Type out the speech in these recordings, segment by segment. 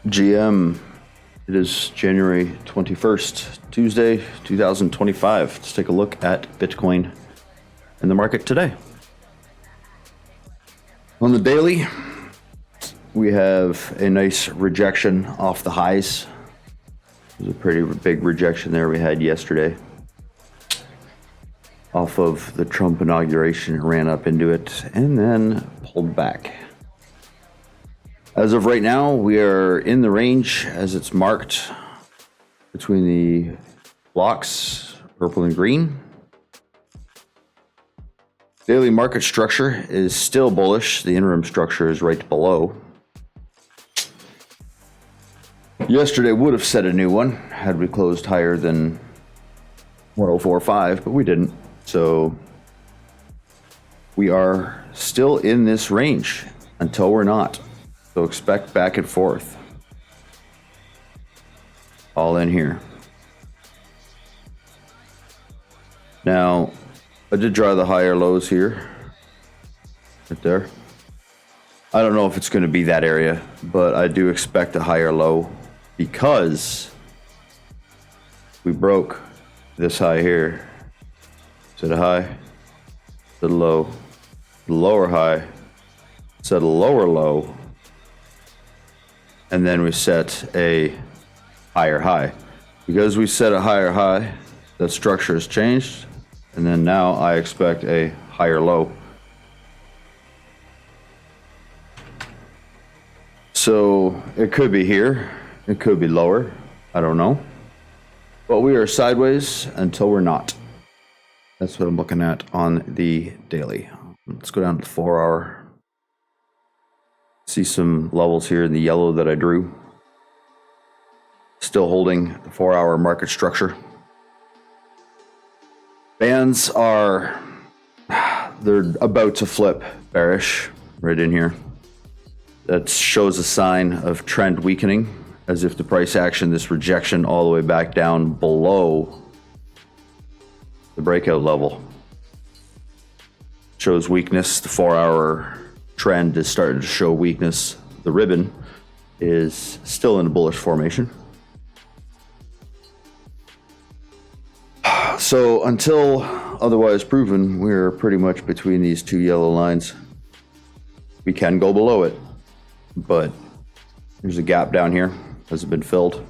GM. It is January 21st, Tuesday, 2025. Let's take a look at Bitcoin in the market today. On the daily, we have a nice rejection off the highs. There's a pretty big rejection there we had yesterday. Off of the Trump inauguration, it ran up into it and then pulled back. As of right now, we are in the range as it's marked between the blocks, purple and green. Daily market structure is still bullish. The interim structure is right below. Yesterday would have set a new one had we closed higher than 104.5, but we didn't. So we are still in this range until we're not. So expect back and forth. All in here. Now, I did draw the higher lows here. Right there. I don't know if it's going to be that area, but I do expect a higher low because we broke this high here. Set a high, set a low, lower high, set a lower low, and then we set a higher high. Because we set a higher high, that structure has changed, and then now I expect a higher low. So it could be here, it could be lower, I don't know. But we are sideways until we're not. That's what I'm looking at on the daily. Let's go down to the 4 hour. See some levels here in the yellow that I drew. Still holding the 4 hour market structure. Bands are, they're about to flip bearish right in here. That shows a sign of trend weakening, as if the price action, this rejection all the way back down below the breakout level shows weakness. The 4 hour trend is starting to show weakness. The ribbon is still in a bullish formation. So until otherwise proven, we're pretty much between these two yellow lines. We can go below it, but there's a gap down here. Hasn't been filled.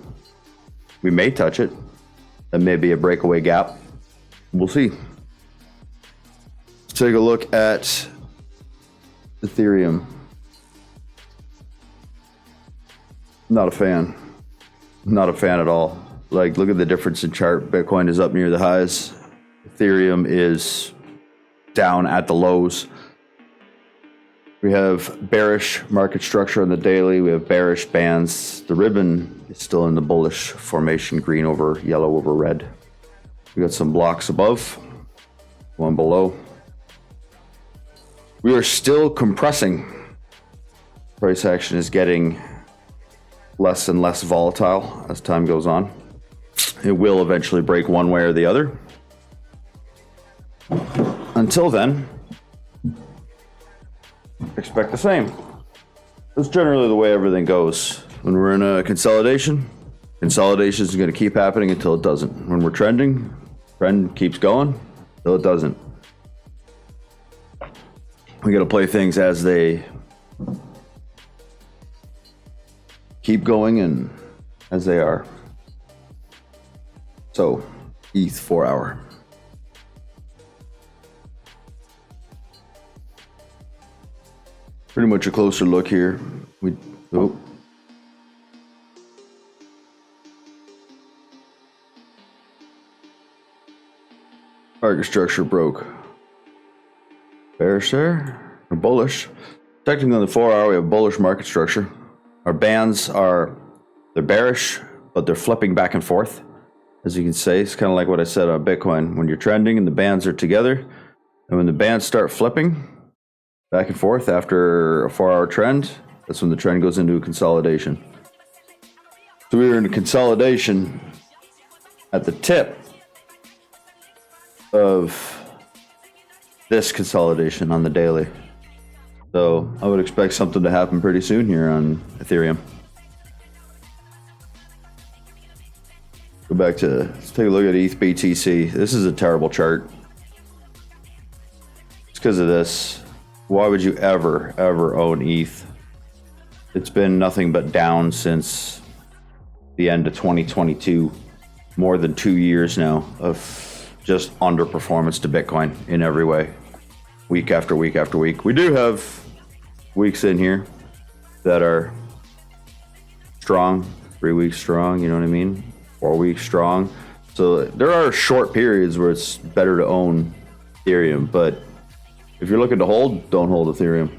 We may touch it. That may be a breakaway gap. We'll see. Let's take a look at Ethereum. Not a fan. Not a fan at all. Like, look at the difference in chart. Bitcoin is up near the highs. Ethereum is down at the lows. We have bearish market structure on the daily. We have bearish bands. The ribbon is still in the bullish formation, green over yellow over red. We got some blocks above, one below. We are still compressing. Price action is getting less and less volatile as time goes on. It will eventually break one way or the other. Until then, expect the same. That's generally the way everything goes. When we're in a consolidation is going to keep happening until it doesn't. When we're trending, trend keeps going until it doesn't. We got to play things as they keep going and as they are. So, ETH 4 hour. Pretty much a closer look here. Market structure broke. Bearish there, or bullish. Technically on the 4 hour, we have bullish market structure. Our bands they're bearish, but they're flipping back and forth. As you can see, it's kind of like what I said on Bitcoin. When you're trending and the bands are together, and when the bands start flipping back and forth after a 4 hour trend, that's when the trend goes into a consolidation. So we were in a consolidation at the tip of this consolidation on the daily. So I would expect something to happen pretty soon here on Ethereum. Go back to, let's take a look at ETH BTC. This is a terrible chart. It's because of this. Why would you ever own ETH? It's been nothing but down since the end of 2022. More than 2 years now of just underperformance to Bitcoin in every way. Week after week after week. We do have weeks in here that are strong, 3 weeks strong, you know what I mean? 4 weeks strong. So there are short periods where it's better to own Ethereum, but if you're looking to hold, don't hold Ethereum.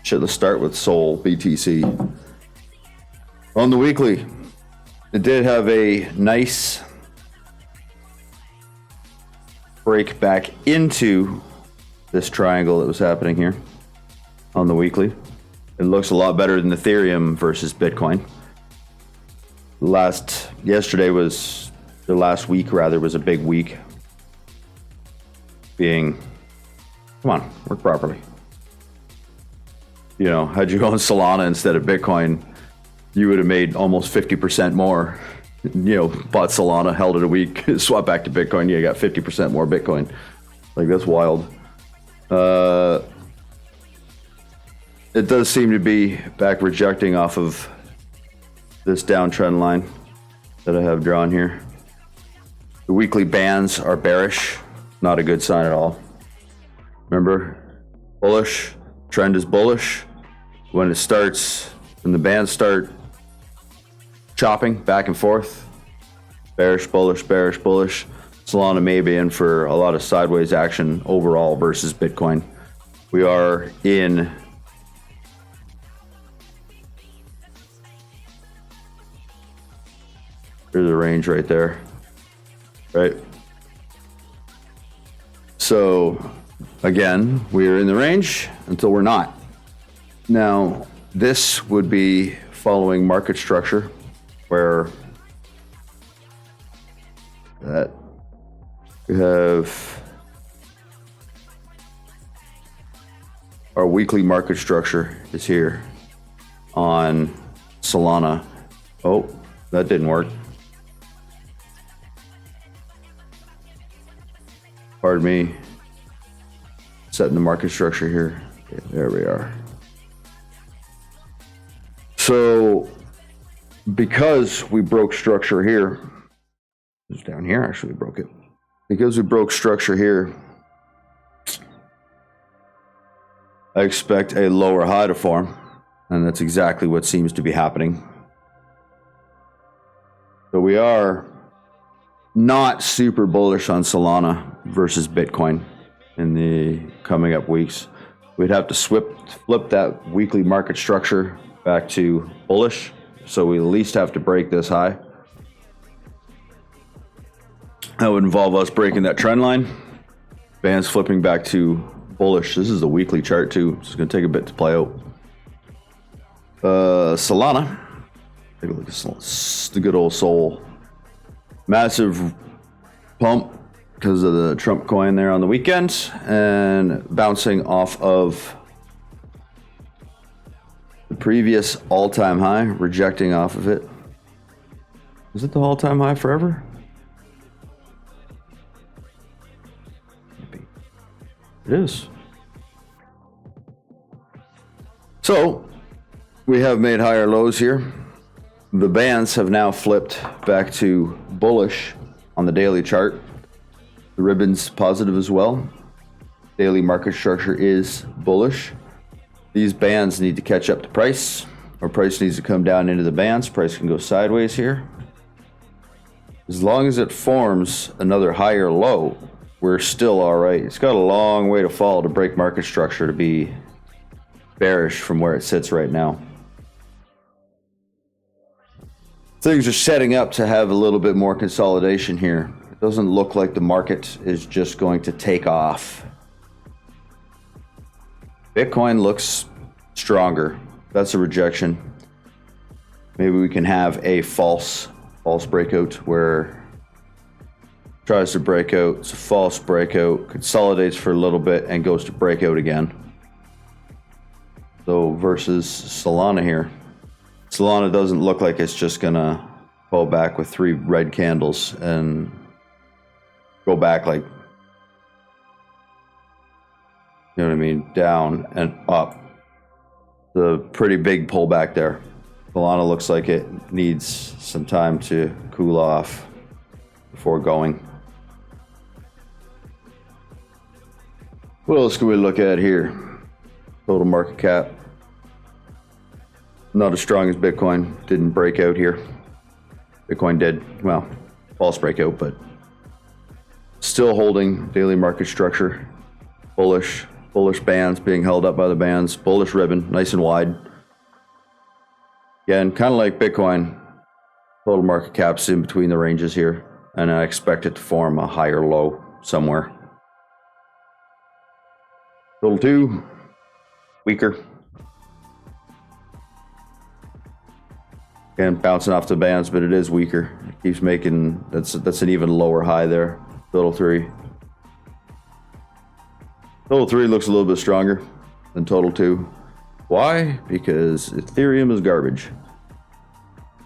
Shit, let's start with Sol BTC. On the weekly, it did have a nice break back into this triangle that was happening here on the weekly. It looks a lot better than Ethereum versus Bitcoin. The last week was a big week. Being, come on, work properly. You know, had you owned Solana instead of Bitcoin, you would have made almost 50% more. You know, bought Solana, held it a week, swapped back to Bitcoin, you got 50% more Bitcoin. Like, that's wild. It does seem to be back rejecting off of this downtrend line that I have drawn here. The weekly bands are bearish. Not a good sign at all. Remember, bullish, trend is bullish. When the bands start chopping back and forth, bearish, bullish, bearish, bullish. Solana may be in for a lot of sideways action overall versus Bitcoin. We are in there's a range right there, right? So again, we are in the range until we're not. Now, this would be following market structure where that we have our weekly market structure is here on Solana. Oh, that didn't work. Pardon me. Setting the market structure here. Okay, there we are. So, because we broke structure here, it was down here actually, we broke it. Because we broke structure here, I expect a lower high to form, and that's exactly what seems to be happening. So we are not super bullish on Solana versus Bitcoin in the coming up weeks. We'd have to flip that weekly market structure back to bullish, so we at least have to break this high. That would involve us breaking that trend line, bands flipping back to bullish. This is the weekly chart too, so it's going to take a bit to play out. Solana, take a look at the good old Sol. Massive pump because of the Trump coin there on the weekend, and bouncing off of the previous all-time high, rejecting off of it. Is it the all-time high forever? Maybe. It is. So, we have made higher lows here. The bands have now flipped back to bullish on the daily chart. The ribbon's positive as well. Daily market structure is bullish. These bands need to catch up to price, or price needs to come down into the bands. Price can go sideways here. As long as it forms another higher low, we're still all right. It's got a long way to fall to break market structure to be bearish from where it sits right now. Things are setting up to have a little bit more consolidation here. It doesn't look like the market is just going to take off. Bitcoin looks stronger. That's a rejection. Maybe we can have a false breakout where it tries to break out. It's a false breakout, consolidates for a little bit, and goes to breakout again. So versus Solana here. Solana doesn't look like it's just gonna pull back with 3 red candles and go back like, you know what I mean, down and up. The pretty big pullback there. Solana looks like it needs some time to cool off before going. What else can we look at here? Total market cap. Not as strong as Bitcoin. Didn't break out here. Bitcoin did. Well, false breakout, but still holding. Daily market structure. Bullish. Bullish bands being held up by the bands. Bullish ribbon, nice and wide. Again, kind of like Bitcoin. Total market cap's in between the ranges here. And I expect it to form a higher low somewhere. Total 2, weaker. Again, bouncing off the bands, but it is weaker. It keeps making, that's an even lower high there. Total 3. Total 3 looks a little bit stronger than Total 2. Why? Because Ethereum is garbage.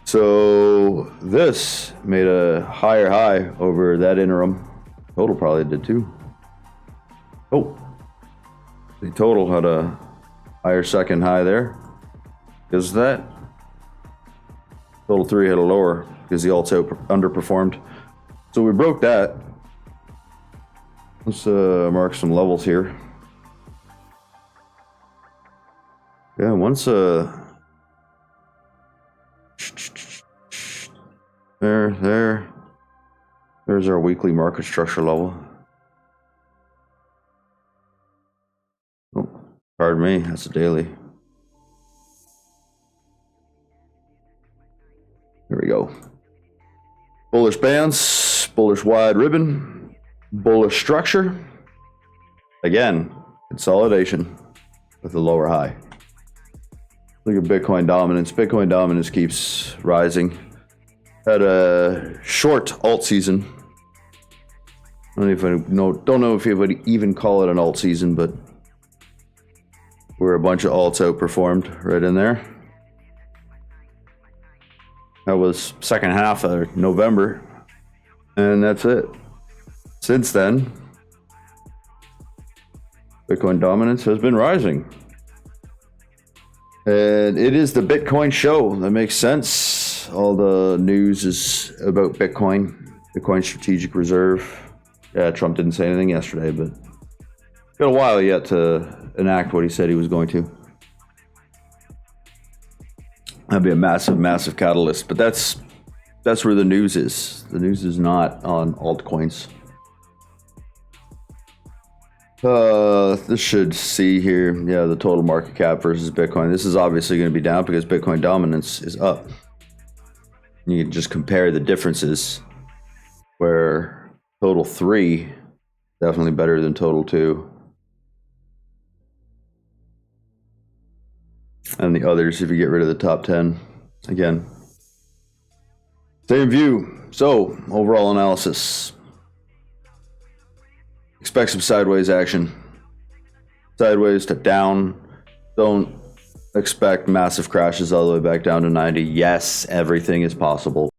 So this made a higher high over that interim. Total probably did too. Oh, the Total had a higher second high there. Because that Total 3 had a lower because the alts underperformed. So we broke that. Let's mark some levels here. Yeah, once there's our weekly market structure level. Oh, pardon me, that's a daily. Here we go. Bullish bands, bullish wide ribbon. Bullish structure. Again, consolidation with a lower high. Look at Bitcoin dominance. Bitcoin dominance keeps rising. Had a short alt season. I don't know if you would even call it an alt season, but where a bunch of alts outperformed right in there. That was second half of November, and that's it. Since then, Bitcoin dominance has been rising. And it is the Bitcoin show. That makes sense. All the news is about Bitcoin, Bitcoin strategic reserve. Yeah, Trump didn't say anything yesterday, but got a while yet to enact what he said he was going to. That'd be a massive, massive catalyst. But that's where the news is. The news is not on altcoins. This should see here, yeah, the total market cap versus Bitcoin. This is obviously going to be down because Bitcoin dominance is up. You can just compare the differences where Total 3 definitely better than Total 2. And the others, if you get rid of the top 10, again, same view. So, overall analysis. Expect some sideways action. Sideways to down. Don't expect massive crashes all the way back down to 90. Yes, everything is possible.